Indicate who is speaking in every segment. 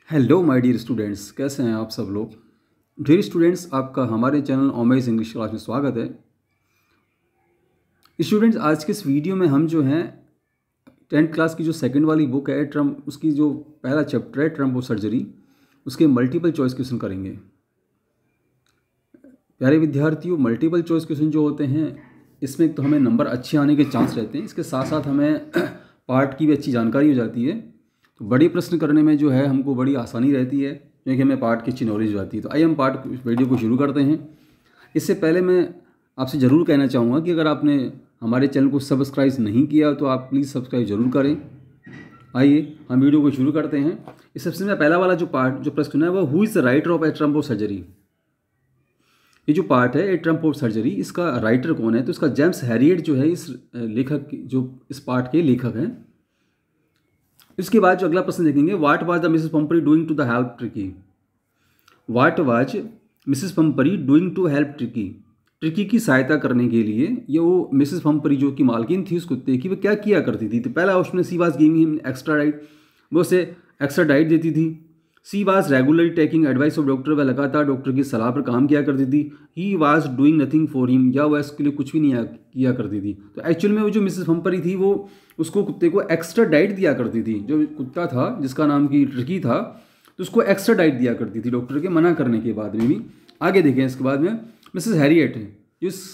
Speaker 1: Hello my dear students, कैसे हैं आप सब लोग। डियर स्टूडेंट्स, आपका हमारे चैनल ओमेज इंग्लिश क्लास में स्वागत है। स्टूडेंट्स, आज के इस वीडियो में हम जो हैं 10th क्लास की जो सेकंड वाली बुक है उसकी जो पहला चैप्टर है ट्रम्प ऑफ सर्जरी, उसके मल्टीपल चॉइस क्वेश्चन करेंगे। प्यारे विद्यार्थियों, मल्टीपल चॉइस क्वेश्चन जो होते हैं इसमें तो हमें नंबर अच्छे आने के चांस रहते हैं, इसके साथ साथ हमें पार्ट की भी अच्छी जानकारी हो जाती है। तो बड़े प्रश्न करने में जो है हमको बड़ी आसानी रहती है, क्योंकि हमें पार्ट की अच्छी नॉलेज हो जाती है। तो आइए हम पार्ट वीडियो को शुरू करते हैं। इससे पहले मैं आपसे ज़रूर कहना चाहूँगा कि अगर आपने हमारे चैनल को सब्सक्राइब नहीं किया तो आप प्लीज़ सब्सक्राइब जरूर करें। आइए हम वीडियो को शुरू करते हैं। इस सबसे में पहला वाला जो प्रश्न है वो who is the writer of A triumph of surgery. ये जो पार्ट है ए ट्रम्प ऑफ सर्जरी, इसका राइटर कौन है? तो इसका जेम्स हैरियट जो है इस लेखक जो इस पार्ट के लेखक हैं। इसके बाद जो अगला प्रश्न देखेंगे, what was the Mrs Pumphrey doing to the help Tricki. What was Mrs Pumphrey doing to help Tricki. Tricki की सहायता करने के लिए ये वो मिसेस पंपरी जो कि मालकिन थी उस कुत्ते की, वो क्या किया करती थी? तो पहला option she was giving him extra diet, वो उसे एक्स्ट्रा डाइट देती थी। She was regularly taking advice of doctor, वह लगातार डॉक्टर की सलाह पर काम किया करती थी। He was doing nothing for him, या वह इसके लिए कुछ भी नहीं किया करती थी। तो एक्चुअल में वो जो मिसेस पंपरी थी वो उसको कुत्ते को एक्स्ट्रा डाइट दिया करती थी। जो कुत्ता था जिसका नाम की ट्रिकी था, तो उसको एक्स्ट्रा डाइट दिया करती थी डॉक्टर के मना करने के बाद में भी। आगे देखें, इसके बाद में मिसेस हैरियट है, इस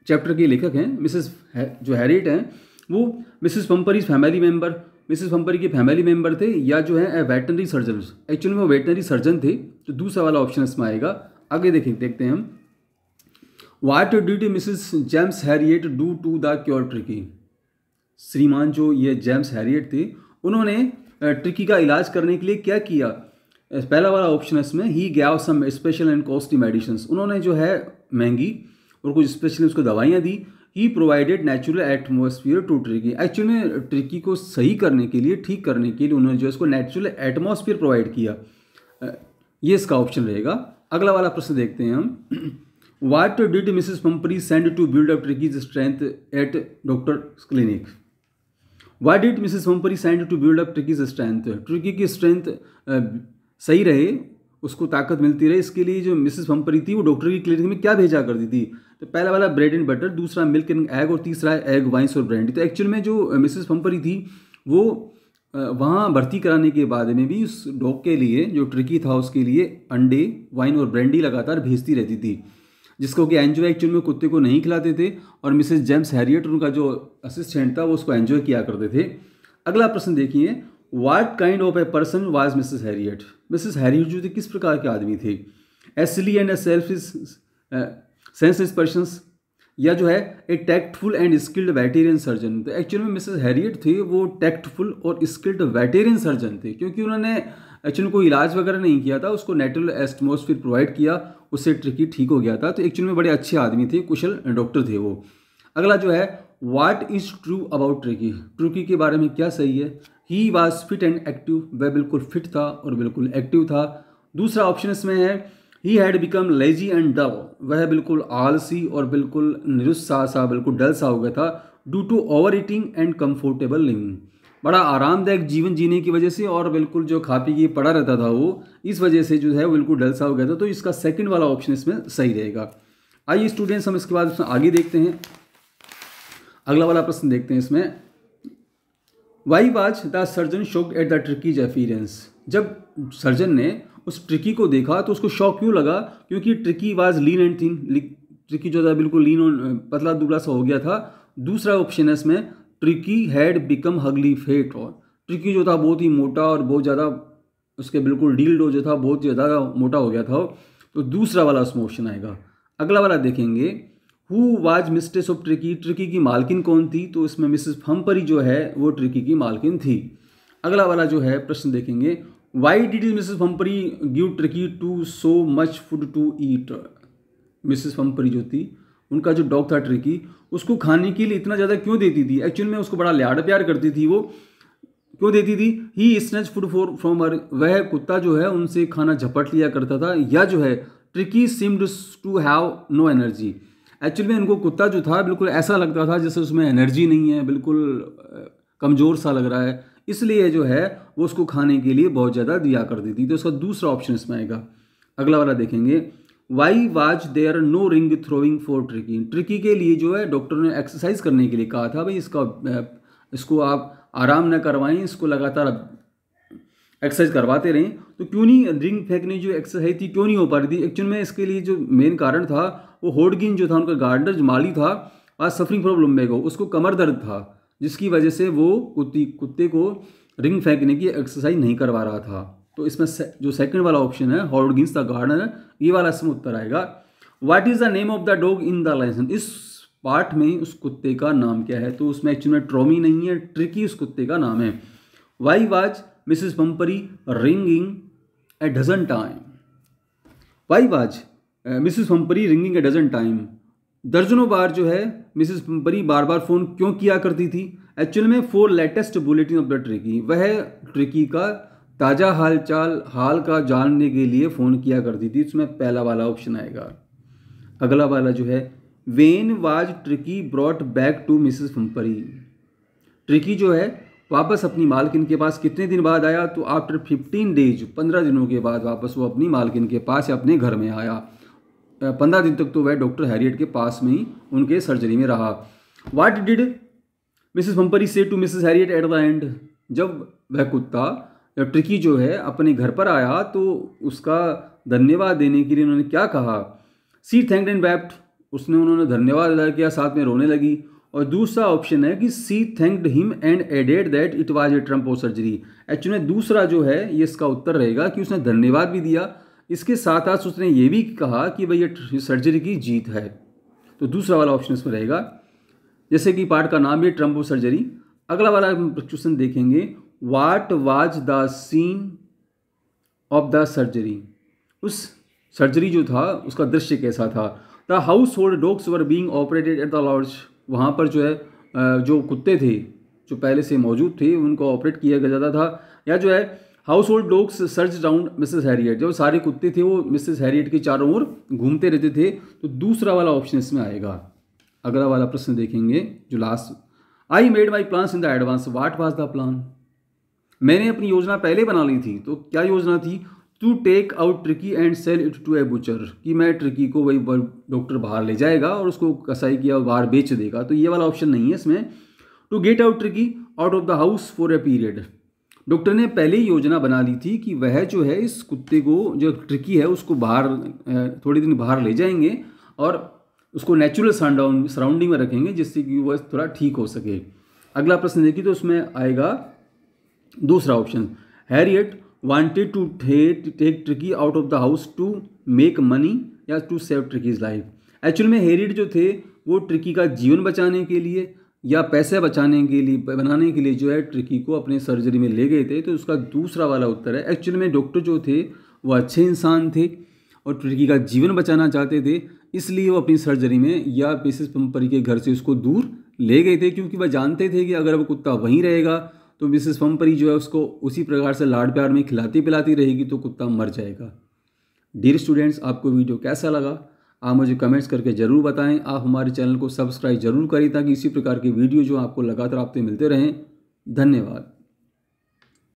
Speaker 1: चैप्टर के लेखक हैं। जो हैरियट हैं वो मिसेस पंपरीज फैमिली मेम्बर, मिसेस पंपरी के फैमिली मेम्बर थे, या जो है वेटनरी सर्जन। एक्चुअली में वो वेटनरी सर्जन थे। तो दूसरा वाला ऑप्शन इसमें आएगा। आगे देखते हैं हम, what did Mrs James Herriot do to the cure Tricki. श्रीमान जो ये जेम्स हैरियट थे, उन्होंने ट्रिकी का इलाज करने के लिए क्या किया? पहला वाला ऑप्शन है इसमें, he gave some special and costly medicines. उन्होंने जो है महंगी और कुछ स्पेशल उसको दवाइयाँ दी। He provided natural atmosphere to Tricki. Actually में ट्रिकी को सही करने के लिए, ठीक करने के लिए उन्होंने जो इसको नेचुरल एटमॉस्फेयर प्रोवाइड किया। ये इसका ऑप्शन रहेगा। अगला वाला प्रश्न देखते हैं हम, what did Mrs Pumphrey send to build up Tricki's strength at doctor clinic. Why did Mrs Pumphrey send to build up Tricki's strength. Tricki की स्ट्रेंथ सही रहे, उसको ताकत मिलती रहे, इसके लिए जो मिसेस पंपरी थी वो डॉक्टर की क्लिनिक में क्या भेजा करती थी? तो पहला वाला ब्रेड एंड बटर, दूसरा मिल्क एंड एग, और तीसरा एग वाइन्स और ब्रांडी। तो एक्चुअल में जो मिसेस पंपरी थी वो वहाँ भर्ती कराने के बाद में भी उस डॉग के लिए, जो ट्रिकी था उसके लिए अंडे, वाइन और ब्रांडी लगातार भेजती रहती थी, जिसको कि एंजॉय एक्चुअल में कुत्ते को नहीं खिलाते थे। और मिसेस जेम्स हैरियट, उनका जो असिस्टेंट था, वो उसको एंजॉय किया करते थे। अगला प्रश्न देखिए, what kind of a person was Mrs Herriot. Mrs Herriot जो थे किस प्रकार के आदमी थे? A silly and a senseless persons, या जो है a tactful and skilled veterinary surgeon. तो एक्चुअल में मिसेस हैरियट थे वो टैक्टफुल और स्किल्ड वेटेरियन सर्जन थे, क्योंकि उन्होंने एक्चुअली कोई इलाज वगैरह नहीं किया था, उसको नेचुरल एटमॉस्फेयर प्रोवाइड किया, उससे ट्रिकी ठीक हो गया था। तो एक्चुअल में बड़े अच्छे आदमी थे, कुशल डॉक्टर थे वो। अगला जो है, what is true about tricky. Tricki के बारे में क्या सही है? He was fit and active, वह बिल्कुल फिट था और बिल्कुल एक्टिव था। दूसरा ऑप्शन इसमें है, he had become lazy and dull, वह बिल्कुल आलसी और बिल्कुल निरुत्साह सा, बिल्कुल डल सा हो गया था। Due to overeating and comfortable living, बड़ा आरामदायक जीवन जीने की वजह से और बिल्कुल जो खा पी के पड़ा रहता था वो, इस वजह से जो है वो बिल्कुल डल सा हो गया था। तो इसका सेकंड वाला ऑप्शन इसमें सही रहेगा। आइए स्टूडेंट्स, हम इसके बाद इसमें आगे देखते हैं। अगला वाला प्रश्न देखते हैं इसमें, why was the surgeon shocked at the ट्रिकीज appearance. जब सर्जन ने उस ट्रिकी को देखा तो उसको शॉक क्यों लगा? क्योंकि tricky was lean and thin, tricky जो था बिल्कुल लीन और पतला दुबला सा हो गया था। दूसरा ऑप्शन है इसमें, Tricki had become hugely fat, और ट्रिकी जो था बहुत ही मोटा और बहुत ज़्यादा, उसके बिल्कुल डील्डो जो था बहुत ज़्यादा मोटा हो गया था। तो दूसरा वाला उसमें ऑप्शन आएगा। अगला वाला देखेंगे, who was mistress of tricky. Tricki की मालकिन कौन थी? तो इसमें मिसेस पंपरी जो है वो ट्रिकी की मालकिन थी। अगला वाला जो है प्रश्न देखेंगे, why did Mrs Pumphrey give Tricki too so much food to eat. Mrs Pumphrey जो थी, उनका जो डॉग था ट्रिकी, उसको खाने के लिए इतना ज़्यादा क्यों देती थी? एक्चुअल में उसको बड़ा लाड प्यार करती थी। वो क्यों देती थी? ही स्नैच फूड फ्रॉम हर, वह कुत्ता जो है उनसे खाना झपट लिया करता था। या जो है, Tricki seemed to have no energy. Actual में उनको कुत्ता जो था बिल्कुल ऐसा लगता था जैसे उसमें एनर्जी नहीं है, बिल्कुल कमज़ोर सा लग रहा है, इसलिए जो है वो उसको खाने के लिए बहुत ज़्यादा दिया करती थी। तो उसका दूसरा ऑप्शन इसमें आएगा। अगला वाला देखेंगे, why was there no ring throwing for Tricki. Tricki के लिए जो है डॉक्टर ने एक्सरसाइज करने के लिए कहा था, भाई इसको आप आराम न करवाएं, इसको लगातार एक्सरसाइज करवाते रहें। तो क्यों नहीं रिंग फेंकने जो एक्सरसाइज थी क्यों नहीं हो पा रही थी? एक्चुअल में इसके लिए जो मेन कारण था वो होडगिन जो था उनका गार्डनर जो माली था, आज सफरिंग फ्रॉम लुम्बेगो, उसको कमर दर्द था, जिसकी वजह से वो कुत्ते को रिंग फेंकने की एक्सरसाइज नहीं करवा रहा था। तो इसमें जो सेकंड वाला ऑप्शन है होडगिन्स द गार्डनर, ये वाला इसमें उत्तर आएगा। What is the name of the dog in the licence. इस पार्ट में उस कुत्ते का नाम क्या है? तो उसमें एक्चुअली में ट्रॉमी नहीं है, ट्रिकी उस कुत्ते का नाम है। Why was Mrs Pumphrey ringing a dozen time. Why was Mrs Pumphrey ringing a dozen time. दर्जनों बार जो है मिसेस पंपरी बार बार फ़ोन क्यों किया करती थी? एक्चुअल में for latest bulletin of the tricky, वह ट्रिकी का ताज़ा हाल का जानने के लिए फ़ोन किया करती थी। इसमें पहला वाला ऑप्शन आएगा। अगला वाला जो है, when was Tricki brought back to Mrs Pumphrey. Tricki जो है वापस अपनी मालकिन के पास कितने दिन बाद आया? तो आफ्टर 15 डेज, 15 दिनों के बाद वापस वो अपनी मालकिन के पास या अपने घर में आया। 15 दिन तक तो वह डॉक्टर हैरियट के पास में ही उनके सर्जरी में रहा। What did Mrs Pumphrey say to Mrs Herriot at the end. जब वह कुत्ता या ट्रिकी जो है अपने घर पर आया तो उसका धन्यवाद देने के लिए उन्होंने क्या कहा? सी थैंक्ड एंड वेप्ट। उन्होंने धन्यवाद अदा किया, साथ में रोने लगी। और दूसरा ऑप्शन है कि she thanked him and added that it was a triumph of surgery. Actually दूसरा जो है ये इसका उत्तर रहेगा कि उसने धन्यवाद भी दिया, इसके साथ साथ उसने ये भी कहा कि भाई ये सर्जरी की जीत है। तो दूसरा वाला ऑप्शन इसमें रहेगा। जैसे कि पार्ट का नाम भी ट्रम्प ऑफ सर्जरी। अगला वाला क्वेश्चन देखेंगे, what was the scene of the surgery. उस सर्जरी जो था उसका दृश्य कैसा था? The household dogs were being operated at the lodge. वहाँ पर जो है जो कुत्ते थे जो पहले से मौजूद थे उनको ऑपरेट किया जाता था। या जो है house hold dogs search round Mrs Herriot, जो सारे कुत्ते थे वो मिसेस हैरियट के चारों ओर घूमते रहते थे। तो दूसरा वाला ऑप्शन इसमें आएगा। अगला वाला प्रश्न देखेंगे जो last, I made my plans in the advance, what was the plan. मैंने अपनी योजना पहले बना ली थी। तो क्या योजना थी? To take out Tricki and sell it to a butcher, कि मैं ट्रिकी को वही डॉक्टर बाहर ले जाएगा और उसको कसाई किया बाहर बेच देगा। तो ये वाला ऑप्शन नहीं है इसमें। To get out Tricki out of the house for a period. Doctor ने पहले ही योजना बना ली थी कि वह जो है इस कुत्ते को जो ट्रिकी है उसको बाहर थोड़े दिन बाहर ले जाएंगे और उसको नेचुरल सराउंडिंग में रखेंगे जिससे कि वह थोड़ा ठीक हो सके। अगला प्रश्न देखिए तो उसमें आएगा दूसरा option, Herriot wanted to take Tricki out of the house to make money या to save Tricki's life. Actual में हैरियट जो थे वो ट्रिकी का जीवन बचाने के लिए या पैसे बचाने के लिए बनाने के लिए जो है ट्रिकी को अपने सर्जरी में ले गए थे। तो उसका दूसरा वाला उत्तर है। एक्चुअल में डॉक्टर जो थे वो अच्छे इंसान थे और ट्रिकी का जीवन बचाना चाहते थे, इसलिए वो अपनी सर्जरी में या मिसेस पंपरी के घर से उसको दूर ले गए थे, क्योंकि वह जानते थे कि अगर वो कुत्ता वहीं रहेगा तो मिसेस पंपरी जो है उसको उसी प्रकार से लाड प्यार में खिलाती पिलाती रहेगी तो कुत्ता मर जाएगा। डियर स्टूडेंट्स, आपको वीडियो कैसा लगा आप मुझे कमेंट्स करके ज़रूर बताएं। आप हमारे चैनल को सब्सक्राइब जरूर करें ताकि इसी प्रकार के वीडियो जो आपको लगातार आपसे मिलते रहें। धन्यवाद।